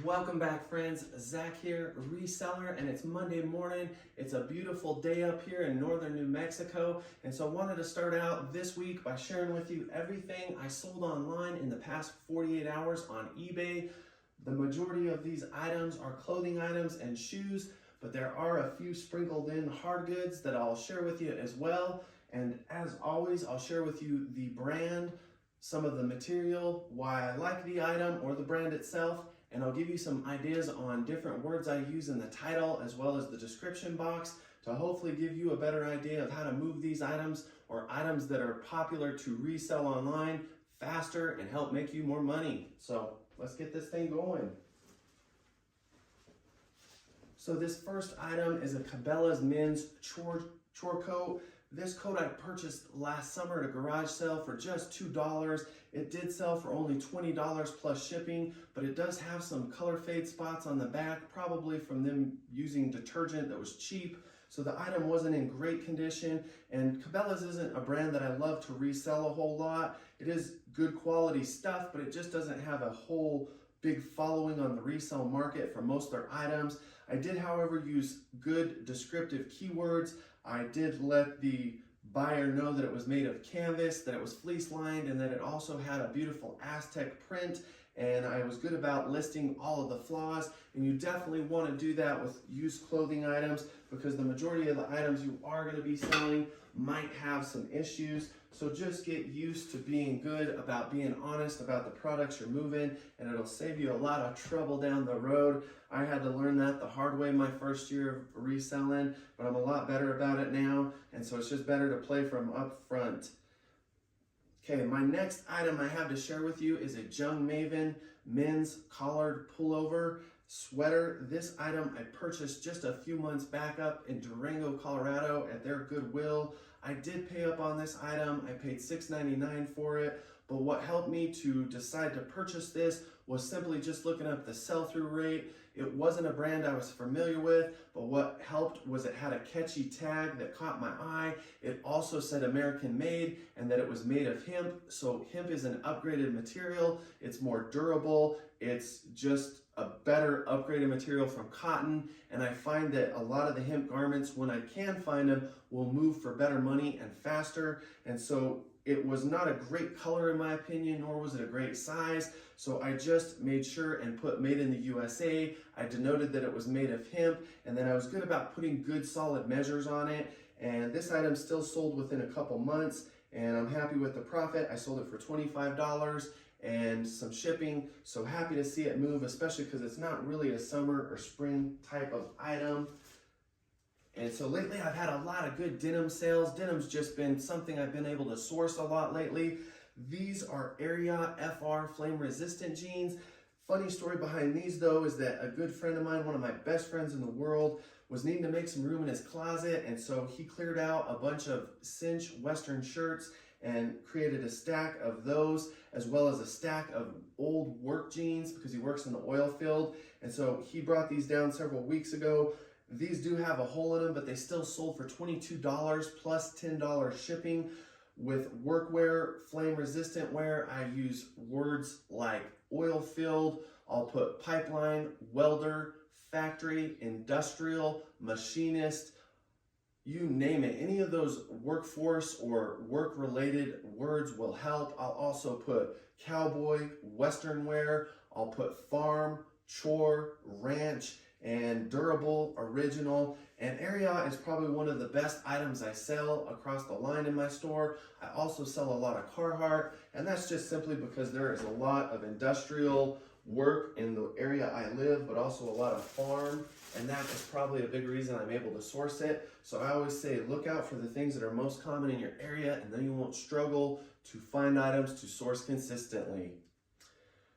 Welcome back, friends. Zach here, reseller, and it's Monday morning. It's a beautiful day up here in northern New Mexico, and so I wanted to start out this week by sharing with you everything I sold online in the past 48 hours on eBay. The majority of these items are clothing items and shoes, but there are a few sprinkled in hard goods that I'll share with you as well. And as always, I'll share with you the brand, some of the material, why I like the item or the brand itself, and I'll give you some ideas on different words I use in the title as well as the description box to hopefully give you a better idea of how to move these items or items that are popular to resell online faster and help make you more money. So let's get this thing going. So this first item is a Cabela's men's chore coat. This coat I purchased last summer at a garage sale for just $2. It did sell for only $20 plus shipping, but it does have some color fade spots on the back, probably from them using detergent that was cheap. So the item wasn't in great condition, and Cabela's isn't a brand that I love to resell a whole lot. It is good quality stuff, but it just doesn't have a whole big following on the resale market for most of their items. I did, however, use good descriptive keywords. I did let the buyer know that it was made of canvas, that it was fleece lined, and that it also had a beautiful Aztec print. And I was good about listing all of the flaws. And you definitely want to do that with used clothing items because the majority of the items you are going to be selling might have some issues. So just get used to being good about being honest about the products you're moving, and it'll save you a lot of trouble down the road. I had to learn that the hard way my first year of reselling, but I'm a lot better about it now, and so it's just better to play from up front. Okay, my next item I have to share with you is a Jung Maven men's collared pullover sweater. This item I purchased just a few months back up in Durango, Colorado at their Goodwill. I did pay up on this item. I paid $6.99 for it, but what helped me to decide to purchase this was simply just looking up the sell-through rate. It wasn't a brand I was familiar with, but what helped was it had a catchy tag that caught my eye. It also said American made and that it was made of hemp. So hemp is an upgraded material. It's more durable. It's just a better upgraded material from cotton. And I find that a lot of the hemp garments, when I can find them, will move for better money and faster. And so it was not a great color in my opinion, nor was it a great size. So I just made sure and put made in the USA. I denoted that it was made of hemp, and then I was good about putting good solid measures on it. And this item still sold within a couple months, and I'm happy with the profit. I sold it for $25 and some shipping. So happy to see it move, especially because it's not really a summer or spring type of item. And so lately I've had a lot of good denim sales. Denim's just been something I've been able to source a lot lately. These are Area FR flame resistant jeans. Funny story behind these though is that a good friend of mine, one of my best friends in the world, was needing to make some room in his closet, and so he cleared out a bunch of cinch Western shirts and created a stack of those, as well as a stack of old work jeans because he works in the oil field. And so he brought these down several weeks ago. These do have a hole in them, but they still sold for $22 plus $10 shipping. With workwear, flame resistant wear, I use words like oil filled. I'll put pipeline, welder, factory, industrial, machinist, you name it. Any of those workforce or work related words will help. I'll also put cowboy, western wear. I'll put farm, chore, ranch, and durable, original. And Area is probably one of the best items I sell across the line in my store. I also sell a lot of Carhartt, and that's just simply because there is a lot of industrial work in the area I live, but also a lot of farm, and that is probably a big reason I'm able to source it. So I always say look out for the things that are most common in your area, and then you won't struggle to find items to source consistently.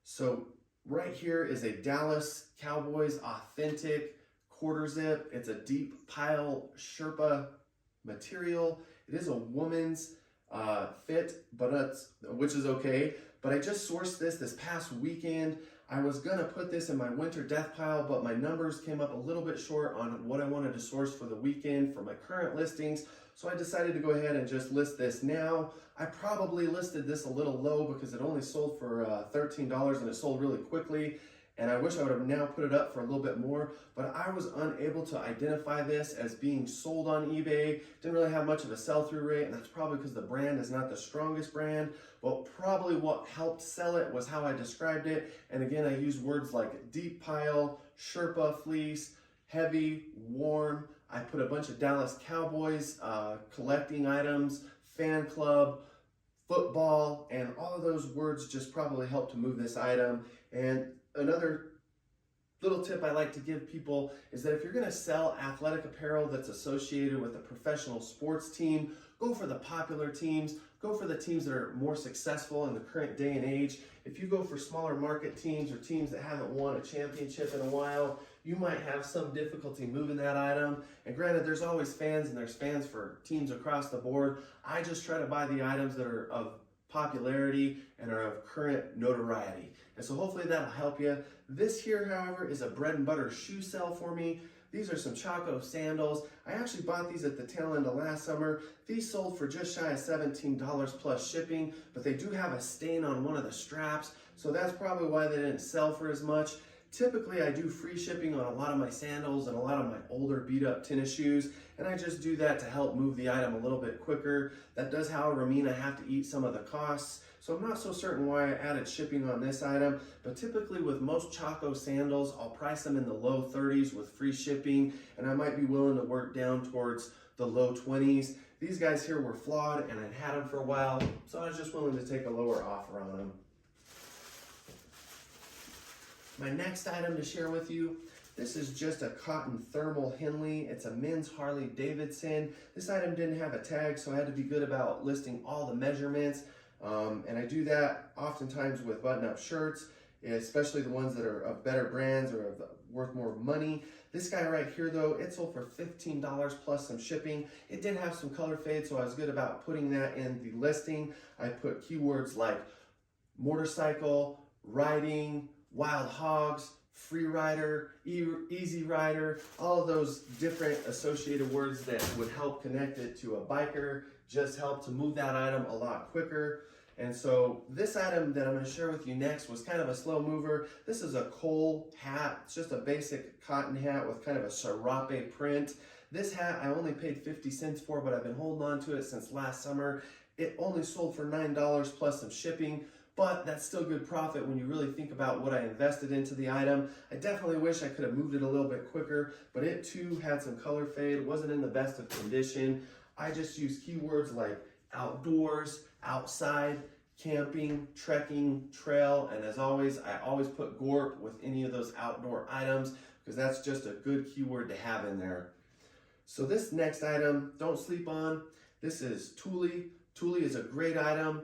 So right here is a Dallas Cowboys authentic quarter zip. It's a deep pile Sherpa material. It is a woman's fit, but which is okay. But I just sourced this past weekend. I was gonna put this in my winter death pile, but my numbers came up a little bit short on what I wanted to source for the weekend for my current listings. So I decided to go ahead and just list this now. I probably listed this a little low because it only sold for $13 and it sold really quickly. and I wish I would have now put it up for a little bit more, but I was unable to identify this as being sold on eBay. Didn't really have much of a sell-through rate, and that's probably because the brand is not the strongest brand. But probably what helped sell it was how I described it. And again, I used words like deep pile, Sherpa fleece, heavy, warm. I put a bunch of Dallas Cowboys collecting items, fan club, football, and all of those words just probably helped to move this item. And another little tip I like to give people is that if you're going to sell athletic apparel that's associated with a professional sports team, go for the popular teams, go for the teams that are more successful in the current day and age. If you go for smaller market teams or teams that haven't won a championship in a while, you might have some difficulty moving that item. And granted, there's always fans, and there's fans for teams across the board. I just try to buy the items that are of popularity and are of current notoriety. And so hopefully that'll help you. This here, however, is a bread and butter shoe sale for me. These are some Chaco sandals. I actually bought these at the tail end of last summer. These sold for just shy of $17 plus shipping, but they do have a stain on one of the straps, so that's probably why they didn't sell for as much. Typically, I do free shipping on a lot of my sandals and a lot of my older beat up tennis shoes, and I just do that to help move the item a little bit quicker. That does, however, mean I have to eat some of the costs, so I'm not so certain why I added shipping on this item, but typically with most Chaco sandals, I'll price them in the low 30s with free shipping, and I might be willing to work down towards the low 20s. These guys here were flawed, and I'd had them for a while, so I was just willing to take a lower offer on them. My next item to share with you, this is just a cotton thermal Henley. It's a men's Harley Davidson. This item didn't have a tag, so I had to be good about listing all the measurements. And I do that oftentimes with button-up shirts, especially the ones that are of better brands or worth more money. This guy right here, though, it sold for $15 plus some shipping. It did have some color fade, so I was good about putting that in the listing. I put keywords like motorcycle, riding, wild hogs, free rider, easy rider, all of those different associated words that would help connect it to a biker, just help to move that item a lot quicker. And so this item that I'm going to share with you next was kind of a slow mover. This is a Cole hat. It's just a basic cotton hat with kind of a serape print. This hat I only paid 50 cents for, but I've been holding on to it since last summer. It only sold for $9 plus some shipping. But that's still good profit when you really think about what I invested into the item. I definitely wish I could have moved it a little bit quicker, but it too had some color fade, wasn't in the best of condition. I just used keywords like outdoors, outside, camping, trekking, trail, and as always, I always put GORP with any of those outdoor items because that's just a good keyword to have in there. So this next item, don't sleep on. This is Thule. Thule is a great item.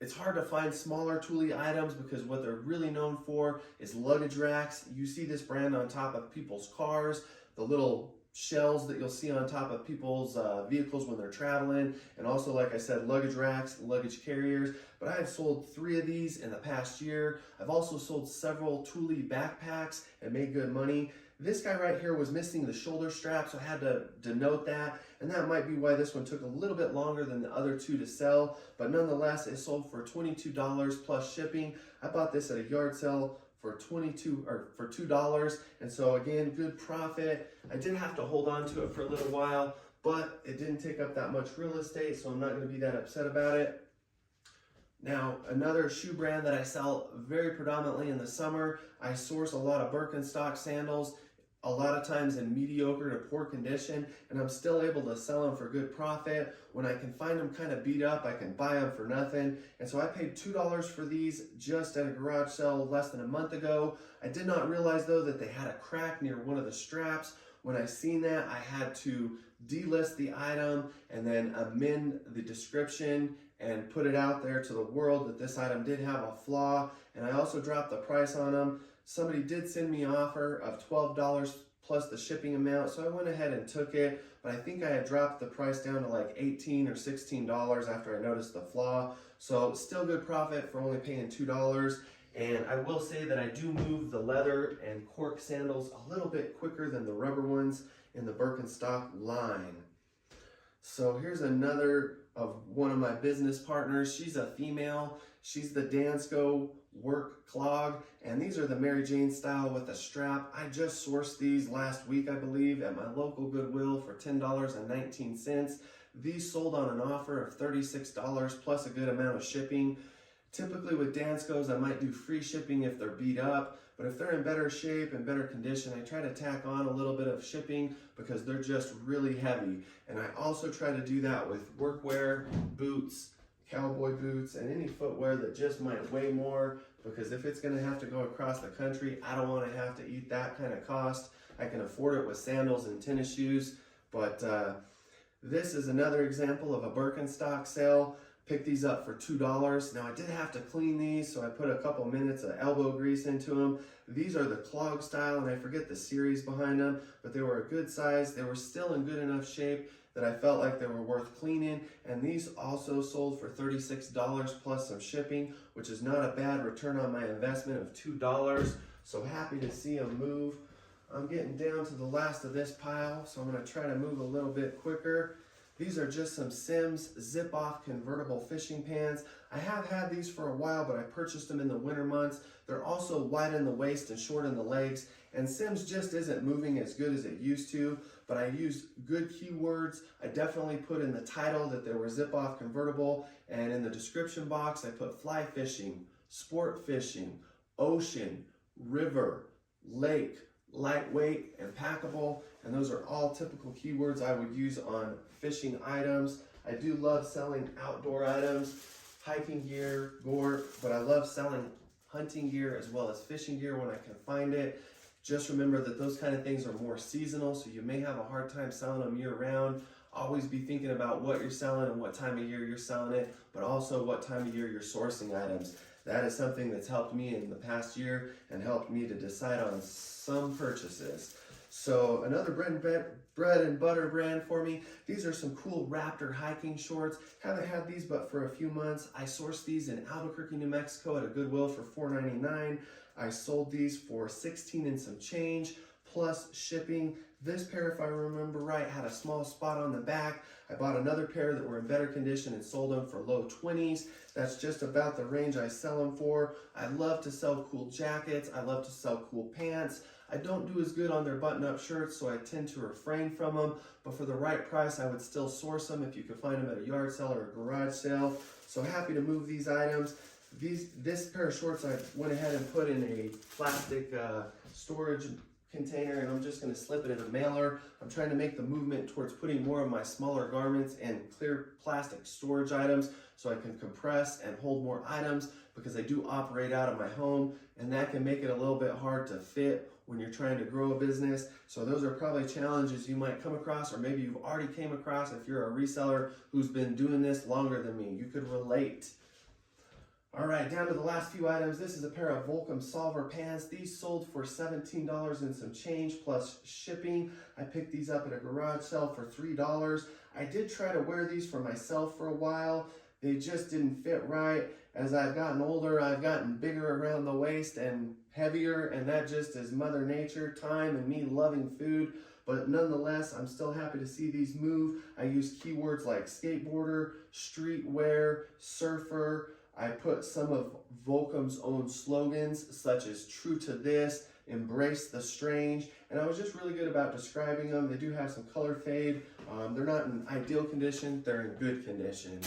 It's hard to find smaller Thule items because what they're really known for is luggage racks. You see this brand on top of people's cars, the little shells that you'll see on top of people's vehicles when they're traveling, and also, like I said, luggage racks, luggage carriers. But I have sold 3 of these in the past year. I've also sold several Thule backpacks and made good money. This guy right here was missing the shoulder strap, so I had to denote that, and that might be why this one took a little bit longer than the other 2 to sell, but nonetheless, it sold for $22 plus shipping. I bought this at a yard sale for $2, and so again, good profit. I did have to hold on to it for a little while, but it didn't take up that much real estate, so I'm not going to be that upset about it. Now, another shoe brand that I sell very predominantly in the summer, I source a lot of Birkenstock sandals, a lot of times in mediocre to poor condition, and I'm still able to sell them for good profit. When I can find them kind of beat up, I can buy them for nothing. And so I paid $2 for these just at a garage sale less than a month ago. I did not realize though that they had a crack near one of the straps. When I seen that, I had to delist the item and then amend the description and put it out there to the world that this item did have a flaw. And I also dropped the price on them. Somebody did send me an offer of $12 plus the shipping amount, so I went ahead and took it, but I think I had dropped the price down to like $18 or $16 after I noticed the flaw. So still good profit for only paying $2. And I will say that I do move the leather and cork sandals a little bit quicker than the rubber ones in the Birkenstock line. So here's another of one of my business partners. She's a female. She's the Dansko work clog, and these are the Mary Jane style with a strap. I just sourced these last week, I believe, at my local Goodwill for $10.19. These sold on an offer of $36 plus a good amount of shipping. Typically with Danskos, I might do free shipping if they're beat up, but if they're in better shape and better condition, I try to tack on a little bit of shipping because they're just really heavy. And I also try to do that with workwear, boots, cowboy boots, and any footwear that just might weigh more, because if it's gonna have to go across the country, I don't wanna have to eat that kind of cost. I can afford it with sandals and tennis shoes, but this is another example of a Birkenstock sale. Picked these up for $2. Now I did have to clean these, so I put a couple minutes of elbow grease into them. These are the clog style, and I forget the series behind them, but they were a good size. They were still in good enough shape that I felt like they were worth cleaning. And these also sold for $36 plus some shipping, which is not a bad return on my investment of $2. So happy to see them move. I'm getting down to the last of this pile, so I'm gonna try to move a little bit quicker. These are just some Simms zip-off convertible fishing pans. I have had these for a while, but I purchased them in the winter months. They're also wide in the waist and short in the legs, and Simms just isn't moving as good as it used to, but I used good keywords. I definitely put in the title that they were zip-off convertible, and in the description box, I put fly fishing, sport fishing, ocean, river, lake, lightweight, and packable, and those are all typical keywords I would use on fishing items. I do love selling outdoor items, hiking gear, gore, but I love selling hunting gear as well as fishing gear when I can find it. Just remember that those kind of things are more seasonal, so you may have a hard time selling them year round. Always be thinking about what you're selling and what time of year you're selling it, but also what time of year you're sourcing items. That is something that's helped me in the past year and helped me to decide on some purchases. So another bread and butter brand for me. These are some cool Raptor hiking shorts. Haven't had these but for a few months. I sourced these in Albuquerque, New Mexico at a Goodwill for $4.99. I sold these for $16 and some change plus shipping. This pair, if I remember right, had a small spot on the back. I bought another pair that were in better condition and sold them for low 20s. That's just about the range I sell them for. I love to sell cool jackets. I love to sell cool pants. I don't do as good on their button-up shirts, so I tend to refrain from them. But for the right price, I would still source them if you could find them at a yard sale or a garage sale. So happy to move these items. This pair of shorts I went ahead and put in a plastic storage container, and I'm just going to slip it in a mailer. I'm trying to make the movement towards putting more of my smaller garments in clear plastic storage items so I can compress and hold more items, because I do operate out of my home, and that can make it a little bit hard to fit when you're trying to grow a business. So those are probably challenges you might come across, or maybe you've already came across if you're a reseller who's been doing this longer than me. You could relate. All right, down to the last few items. This is a pair of Volcom Solver pants. These sold for $17 and some change plus shipping. I picked these up at a garage sale for $3. I did try to wear these for myself for a while. They just didn't fit right. As I've gotten older, I've gotten bigger around the waist and heavier, and that just is Mother Nature, time, and me loving food. But nonetheless, I'm still happy to see these move. I use keywords like skateboarder, streetwear, surfer. I put some of Volcom's own slogans, such as true to this, embrace the strange, and I was just really good about describing them. They do have some color fade. They're not in ideal condition, they're in good condition.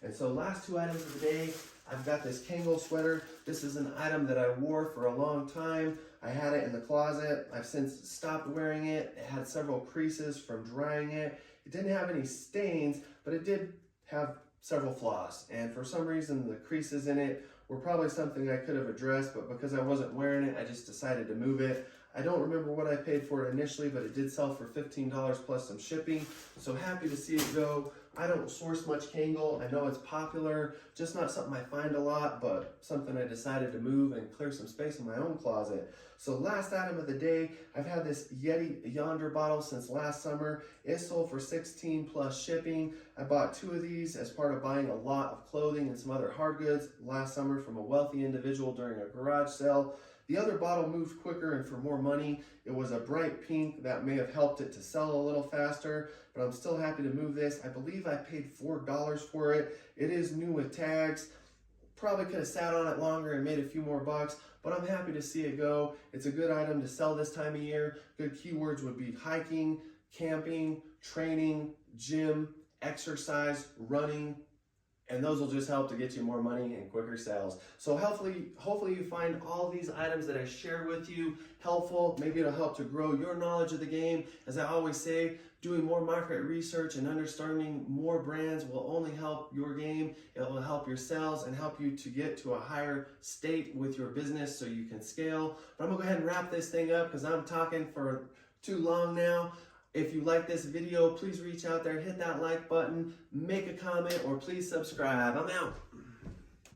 And so last two items of the day, I've got this Kangol sweater. This is an item that I wore for a long time. I had it in the closet. I've since stopped wearing it. It had several creases from drying it. It didn't have any stains, but it did have several flaws, and for some reason the creases in it were probably something I could have addressed, but because I wasn't wearing it, I just decided to move it. I don't remember what I paid for it initially, but it did sell for $15 plus some shipping, so happy to see it go. I don't source much Kangol. I know it's popular, just not something I find a lot, but something I decided to move and clear some space in my own closet. So last item of the day, I've had this Yeti Yonder bottle since last summer. It sold for $16 plus shipping. I bought 2 of these as part of buying a lot of clothing and some other hard goods last summer from a wealthy individual during a garage sale. The other bottle moved quicker and for more money. It was a bright pink that may have helped it to sell a little faster, but I'm still happy to move this. I believe I paid $4 for it. It is new with tags. Probably could have sat on it longer and made a few more bucks, but I'm happy to see it go. It's a good item to sell this time of year. Good keywords would be hiking, camping, training, gym, exercise, running, and those will just help to get you more money and quicker sales. So hopefully you find all these items that I shared with you helpful. Maybe it'll help to grow your knowledge of the game. As I always say, doing more market research and understanding more brands will only help your game. It will help your sales and help you to get to a higher state with your business so you can scale. But I'm gonna go ahead and wrap this thing up because I'm talking for too long now. If you like this video, please reach out there, hit that like button, make a comment, or please subscribe. I'm out.